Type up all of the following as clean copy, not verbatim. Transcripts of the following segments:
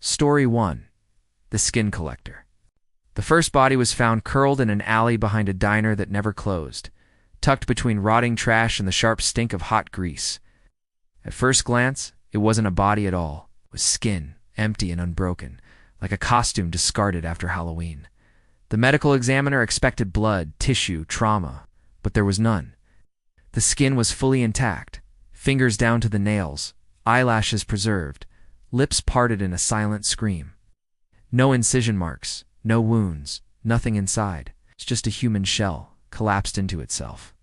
Story 1. The Skin Collector. The first body was found curled in an alley behind a diner that never closed, tucked between rotting trash and the sharp stink of hot grease. At first glance, it wasn't a body at all. It was skin, empty and unbroken, like a costume discarded after Halloween. The medical examiner expected blood, tissue, trauma, but there was none. The skin was fully intact, fingers down to the nails, eyelashes preserved, lips parted in a silent scream. No incision marks, no wounds, nothing inside. It's just a human shell, collapsed into itself.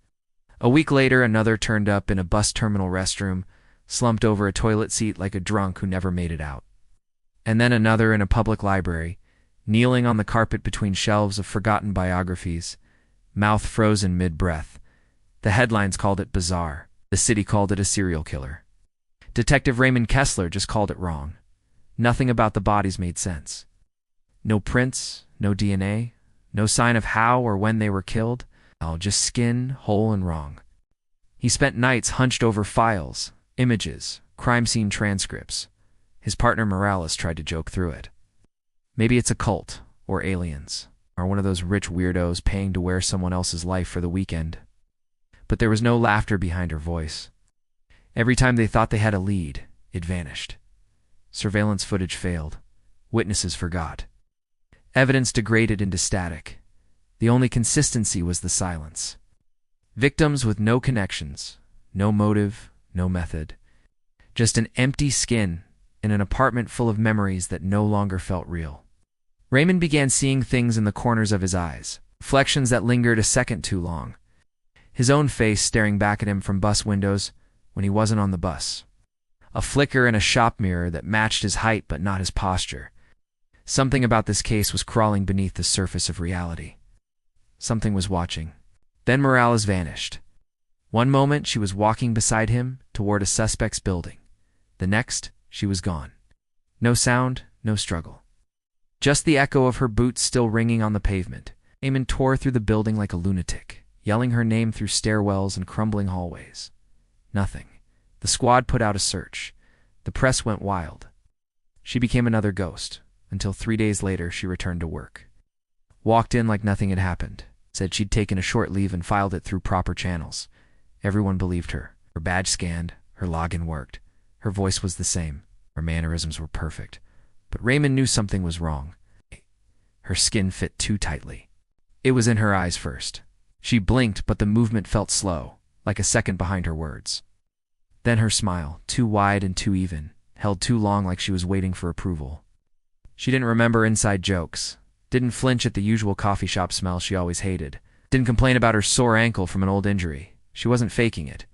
A week later, another turned up in a bus terminal restroom, slumped over a toilet seat like a drunk who never made it out. And then another in a public library, kneeling on the carpet between shelves of forgotten biographies, mouth frozen mid-breath. The headlines called it bizarre. The city called it a serial killer. Detective Raymond Kessler just called it wrong. Nothing about the bodies made sense. No prints, no DNA, no sign of how or when they were killed. Just skin, whole and wrong. He spent nights hunched over files, images, crime scene transcripts. His partner Morales tried to joke through it. Maybe it's a cult, or aliens, or one of those rich weirdos paying to wear someone else's life for the weekend. But there was no laughter behind her voice. Every time they thought they had a lead, it vanished. Surveillance footage failed. Witnesses forgot. Evidence degraded into static. The only consistency was the silence. Victims with no connections, no motive, no method. Just an empty skin in an apartment full of memories that no longer felt real. Raymond began seeing things in the corners of his eyes, reflections that lingered a second too long. His own face staring back at him from bus windows when he wasn't on the bus. A flicker in a shop mirror that matched his height but not his posture. Something about this case was crawling beneath the surface of reality. Something was watching. Then Morales vanished. One moment she was walking beside him toward a suspect's building. The next, she was gone. No sound, no struggle. Just the echo of her boots still ringing on the pavement. Raymond tore through the building like a lunatic, yelling her name through stairwells and crumbling hallways. Nothing. The squad put out a search. The press went wild. She became another ghost, until 3 days later she returned to work. Walked in like nothing had happened. Said she'd taken a short leave and filed it through proper channels. Everyone believed her. Her badge scanned. Her login worked. Her voice was the same. Her mannerisms were perfect. But Raymond knew something was wrong. Her skin fit too tightly. It was in her eyes first. She blinked, but the movement felt slow, like a second behind her words. Then her smile, too wide and too even, held too long like she was waiting for approval. She didn't remember inside jokes, didn't flinch at the usual coffee shop smell she always hated, didn't complain about her sore ankle from an old injury. She wasn't faking it.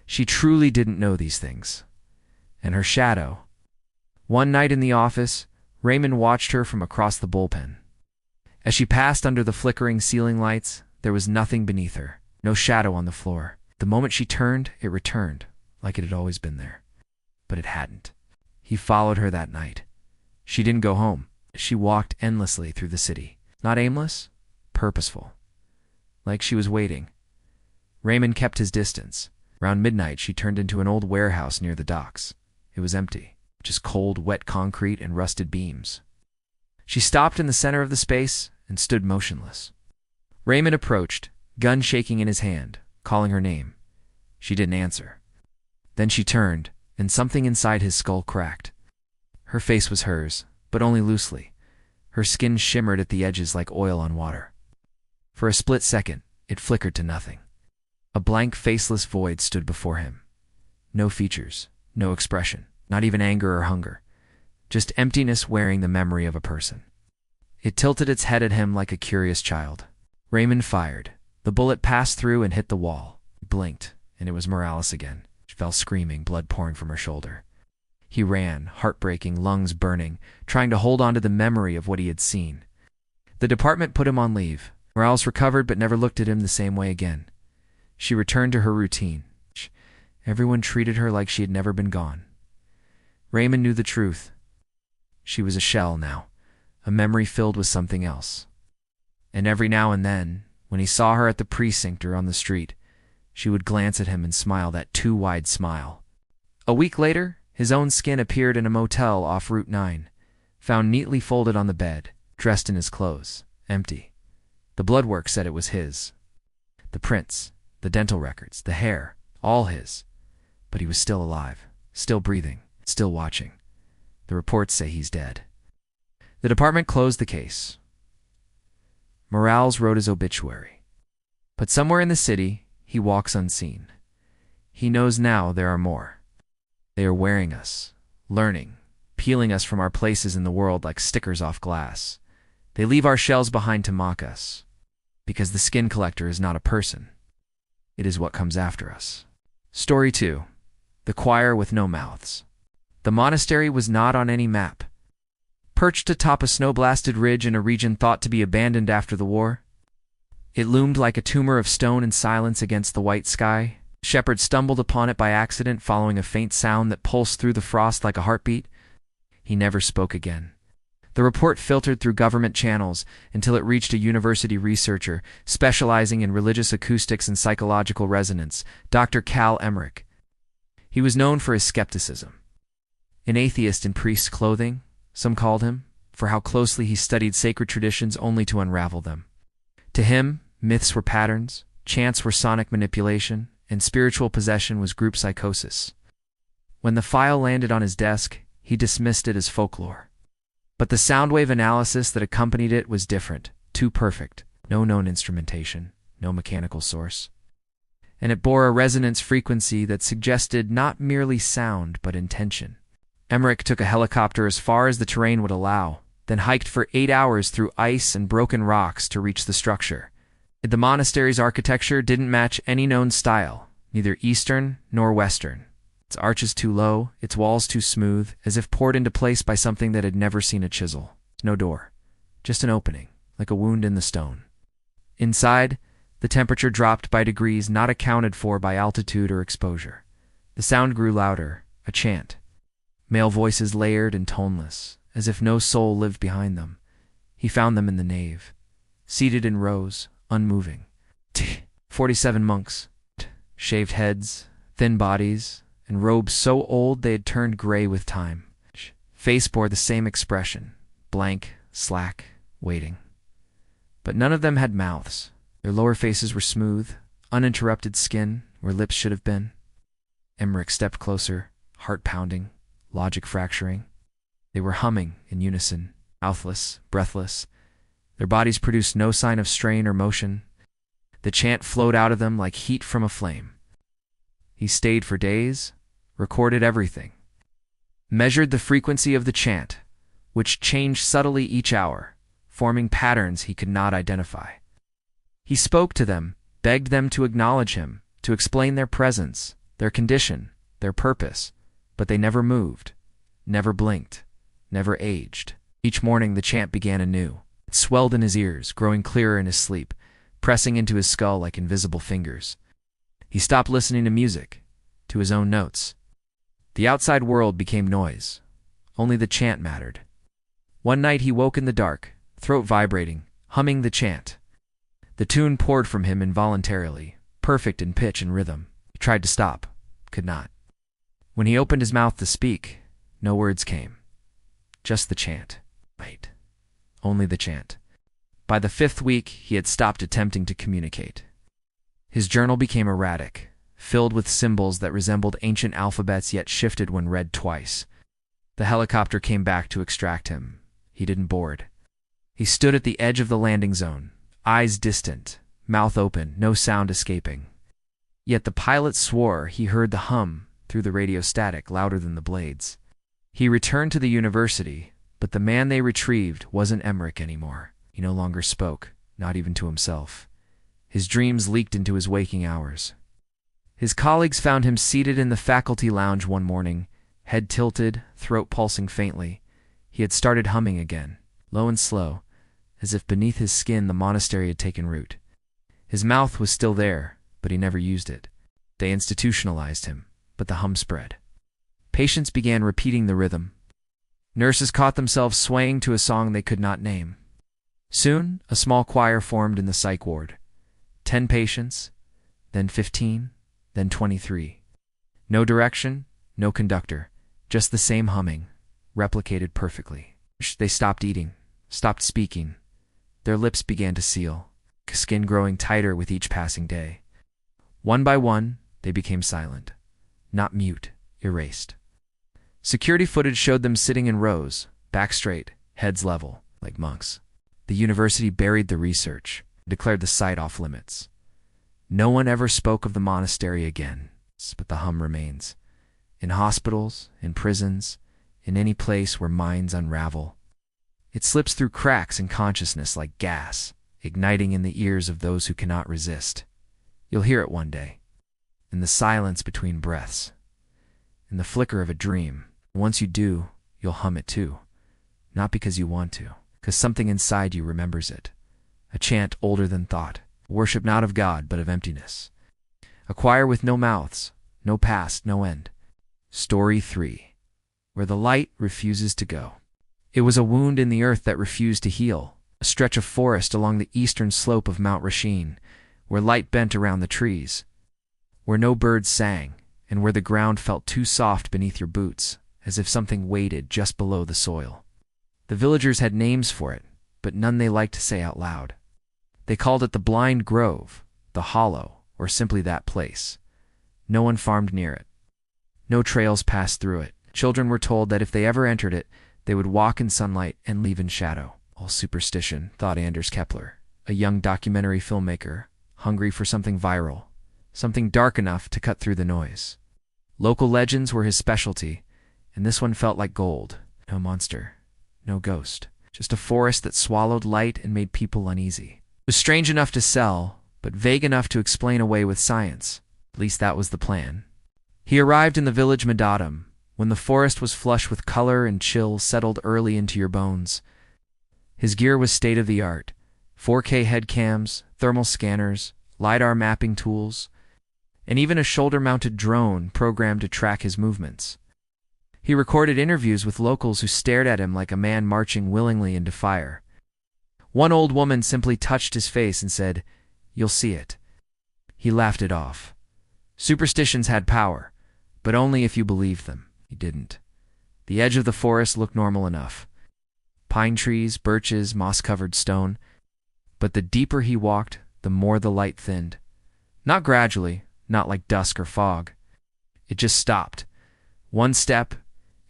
She truly didn't know these things. And her shadow. One night in the office, Raymond watched her from across the bullpen. As she passed under the flickering ceiling lights, there was nothing beneath her, no shadow on the floor. The moment she turned, it returned, like it had always been there. But it hadn't. He followed her that night. She didn't go home. She walked endlessly through the city. Not aimless, purposeful. Like she was waiting. Raymond kept his distance. Around midnight, she turned into an old warehouse near the docks. It was empty, just cold, wet concrete and rusted beams. She stopped in the center of the space and stood motionless. Raymond approached, gun shaking in his hand, calling her name. She didn't answer. Then she turned, and something inside his skull cracked. Her face was hers, but only loosely. Her skin shimmered at the edges like oil on water. For a split second, it flickered to nothing. A blank, faceless void stood before him. No features, no expression, not even anger or hunger. Just emptiness wearing the memory of a person. It tilted its head at him like a curious child. Raymond fired. The bullet passed through and hit the wall. He blinked, and it was Morales again. She fell screaming, blood pouring from her shoulder. He ran, heartbreaking, lungs burning, trying to hold on to the memory of what he had seen. The department put him on leave. Morales recovered but never looked at him the same way again. She returned to her routine. Everyone treated her like she had never been gone. Raymond knew the truth. She was a shell now, a memory filled with something else. And every now and then, when he saw her at the precinct or on the street, she would glance at him and smile that too-wide smile. A week later, his own skin appeared in a motel off Route 9. found neatly folded on the bed, dressed in his clothes, empty. The bloodwork said it was his. The prints, the dental records, the hair, all his. But he was still alive, still breathing, still watching. The reports say he's dead. The department closed the case. Morales wrote his obituary. But somewhere in the city, he walks unseen. He knows now there are more. They are wearing us, learning, peeling us from our places in the world like stickers off glass. They leave our shells behind to mock us. Because the skin collector is not a person. It is what comes after us. Story 2. The choir with no mouths. The monastery was not on any map. Perched atop a snow-blasted ridge in a region thought to be abandoned after the war, it loomed like a tumor of stone and silence against the white sky. Shepard stumbled upon it by accident, following a faint sound that pulsed through the frost like a heartbeat. He never spoke again. The report filtered through government channels until it reached a university researcher specializing in religious acoustics and psychological resonance, Dr. Cal Emmerich. He was known for his skepticism. An atheist in priest's clothing, some called him, for how closely he studied sacred traditions only to unravel them. To him, myths were patterns, chants were sonic manipulation, and spiritual possession was group psychosis. When the file landed on his desk, he dismissed it as folklore. But the soundwave analysis that accompanied it was different, too perfect, no known instrumentation, no mechanical source. And it bore a resonance frequency that suggested not merely sound, but intention. Emmerich took a helicopter as far as the terrain would allow, then hiked for 8 hours through ice and broken rocks to reach the structure. The monastery's architecture didn't match any known style, neither Eastern nor Western. Its arches too low, its walls too smooth, as if poured into place by something that had never seen a chisel. No door, just an opening, like a wound in the stone. Inside, the temperature dropped by degrees not accounted for by altitude or exposure. The sound grew louder, a chant. Male voices layered and toneless, as if no soul lived behind them. He found them in the nave, seated in rows, unmoving. 47 monks, shaved heads, thin bodies, and robes so old they had turned gray with time. Face bore the same expression, blank, slack, waiting. But none of them had mouths. Their lower faces were smooth, uninterrupted skin where lips should have been. Emmerich stepped closer, heart pounding, logic fracturing. They were humming in unison, mouthless, breathless. Their bodies produced no sign of strain or motion. The chant flowed out of them like heat from a flame. He stayed for days, recorded everything, measured the frequency of the chant, which changed subtly each hour, forming patterns he could not identify. He spoke to them, begged them to acknowledge him, to explain their presence, their condition, their purpose, but they never moved, never blinked, never aged. Each morning the chant began anew. It swelled in his ears, growing clearer in his sleep, pressing into his skull like invisible fingers. He stopped listening to music, to his own notes. The outside world became noise. Only the chant mattered. One night he woke in the dark, throat vibrating, humming the chant. The tune poured from him involuntarily, perfect in pitch and rhythm. He tried to stop, could not. When he opened his mouth to speak, no words came. Just the chant. Wait. Only the chant. By the 5th week, he had stopped attempting to communicate. His journal became erratic, filled with symbols that resembled ancient alphabets yet shifted when read twice. The helicopter came back to extract him. He didn't board. He stood at the edge of the landing zone, eyes distant, mouth open, no sound escaping. Yet the pilot swore he heard the hum through the radio static louder than the blades. He returned to the university, but the man they retrieved wasn't Emmerich anymore. He no longer spoke, not even to himself. His dreams leaked into his waking hours. His colleagues found him seated in the faculty lounge one morning, head tilted, throat pulsing faintly. He had started humming again, low and slow, as if beneath his skin the monastery had taken root. His mouth was still there, but he never used it. They institutionalized him, but the hum spread. Patients began repeating the rhythm. Nurses caught themselves swaying to a song they could not name. Soon, a small choir formed in the psych ward. 10 patients, then 15, then 23. No direction, no conductor, just the same humming, replicated perfectly. They stopped eating, stopped speaking. Their lips began to seal, skin growing tighter with each passing day. One by one, they became silent. Not mute, erased. Security footage showed them sitting in rows, back straight, heads level, like monks. The university buried the research, declared the site off limits. No one ever spoke of the monastery again, but the hum remains. In hospitals, in prisons, in any place where minds unravel. It slips through cracks in consciousness like gas, igniting in the ears of those who cannot resist. You'll hear it one day, in the silence between breaths, in the flicker of a dream. Once you do, you'll hum it too. Not because you want to, because something inside you remembers it. A chant older than thought, worship not of God but of emptiness. A choir with no mouths, no past, no end. Story 3. Where the light refuses to go. It was a wound in the earth that refused to heal, a stretch of forest along the eastern slope of Mount Rasheen, where light bent around the trees, where no birds sang, and where the ground felt too soft beneath your boots, as if something waited just below the soil. The villagers had names for it, but none they liked to say out loud. They called it the Blind Grove, the Hollow, or simply that place. No one farmed near it. No trails passed through it. Children were told that if they ever entered it, they would walk in sunlight and leave in shadow. All superstition, thought Anders Kepler, a young documentary filmmaker, hungry for something viral, something dark enough to cut through the noise. Local legends were his specialty, and this one felt like gold. No monster, no ghost, just a forest that swallowed light and made people uneasy. It was strange enough to sell, but vague enough to explain away with science. At least that was the plan. He arrived in the village Madatum, when the forest was flush with color and chill settled early into your bones. His gear was state-of-the-art. 4K head cams, thermal scanners, LiDAR mapping tools, and even a shoulder-mounted drone programmed to track his movements. He recorded interviews with locals who stared at him like a man marching willingly into fire. One old woman simply touched his face and said, "You'll see it." He laughed it off. Superstitions had power, but only if you believed them. He didn't. The edge of the forest looked normal enough. Pine trees, birches, moss-covered stone. But the deeper he walked, the more the light thinned. Not gradually, not like dusk or fog. It just stopped. One step,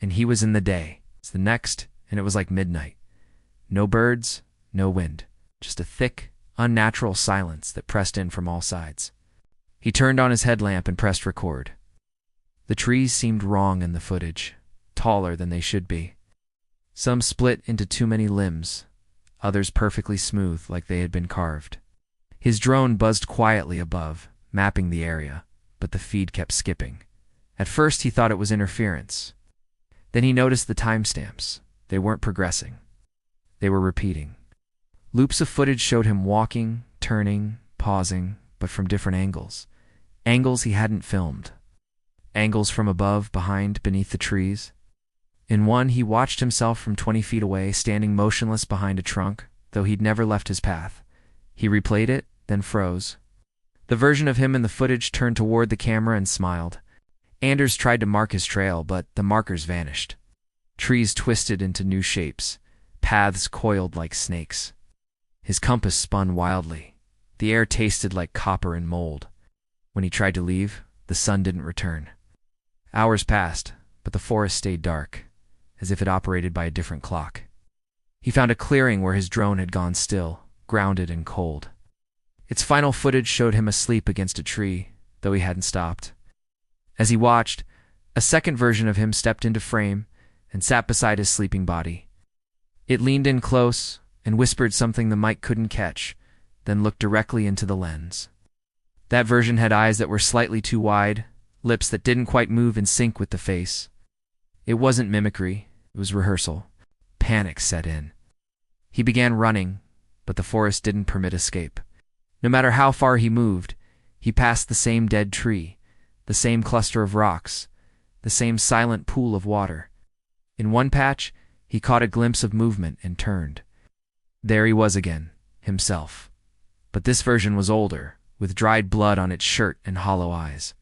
and he was in the day. The next, and it was like midnight. No birds, no wind. Just a thick, unnatural silence that pressed in from all sides. He turned on his headlamp and pressed record. The trees seemed wrong in the footage, taller than they should be. Some split into too many limbs, others perfectly smooth like they had been carved. His drone buzzed quietly above, mapping the area, but the feed kept skipping. At first he thought it was interference. Then he noticed the timestamps. They weren't progressing. They were repeating. Loops of footage showed him walking, turning, pausing, but from different angles. Angles he hadn't filmed. Angles from above, behind, beneath the trees. In one, he watched himself from 20 feet away, standing motionless behind a trunk, though he'd never left his path. He replayed it, then froze. The version of him in the footage turned toward the camera and smiled. Anders tried to mark his trail, but the markers vanished. Trees twisted into new shapes. Paths coiled like snakes. His compass spun wildly. The air tasted like copper and mold. When he tried to leave, the sun didn't return. Hours passed, but the forest stayed dark, as if it operated by a different clock. He found a clearing where his drone had gone still, grounded and cold. Its final footage showed him asleep against a tree, though he hadn't stopped. As he watched, a second version of him stepped into frame and sat beside his sleeping body. It leaned in close and whispered something the mic couldn't catch, then looked directly into the lens. That version had eyes that were slightly too wide, lips that didn't quite move in sync with the face. It wasn't mimicry, it was rehearsal. Panic set in. He began running, but the forest didn't permit escape. No matter how far he moved, he passed the same dead tree, the same cluster of rocks, the same silent pool of water. In one patch, he caught a glimpse of movement and turned. There he was again, himself. But this version was older, with dried blood on its shirt and hollow eyes.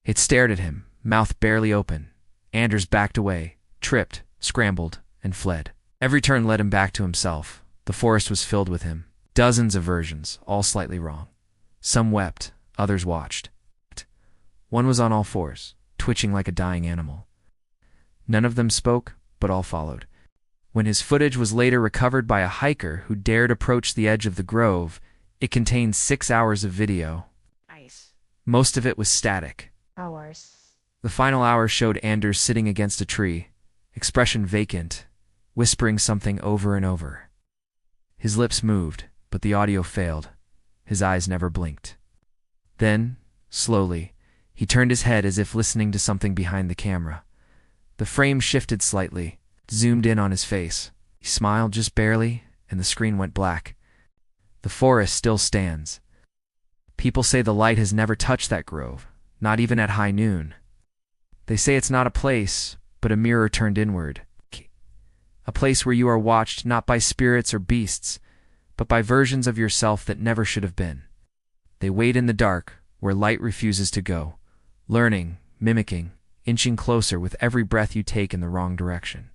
It stared at him, mouth barely open. Anders backed away, tripped, scrambled, and fled. Every turn led him back to himself. The forest was filled with him. Dozens of versions, all slightly wrong. Some wept, others watched. One was on all fours, twitching like a dying animal. None of them spoke, but all followed. When his footage was later recovered by a hiker who dared approach the edge of the grove, it contained 6 hours of video. Nice. Most of it was static. Hours. The final hour showed Anders sitting against a tree, expression vacant, whispering something over and over. His lips moved, but the audio failed. His eyes never blinked. Then, slowly, he turned his head as if listening to something behind the camera. The frame shifted slightly, zoomed in on his face. He smiled just barely, and the screen went black. The forest still stands. People say the light has never touched that grove, not even at high noon. They say it's not a place, but a mirror turned inward. A place where you are watched not by spirits or beasts, but by versions of yourself that never should have been. They wait in the dark, where light refuses to go, learning, mimicking, inching closer with every breath you take in the wrong direction.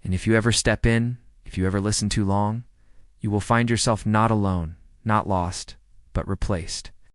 And if you ever step in, if you ever listen too long, you will find yourself not alone, not lost, but replaced.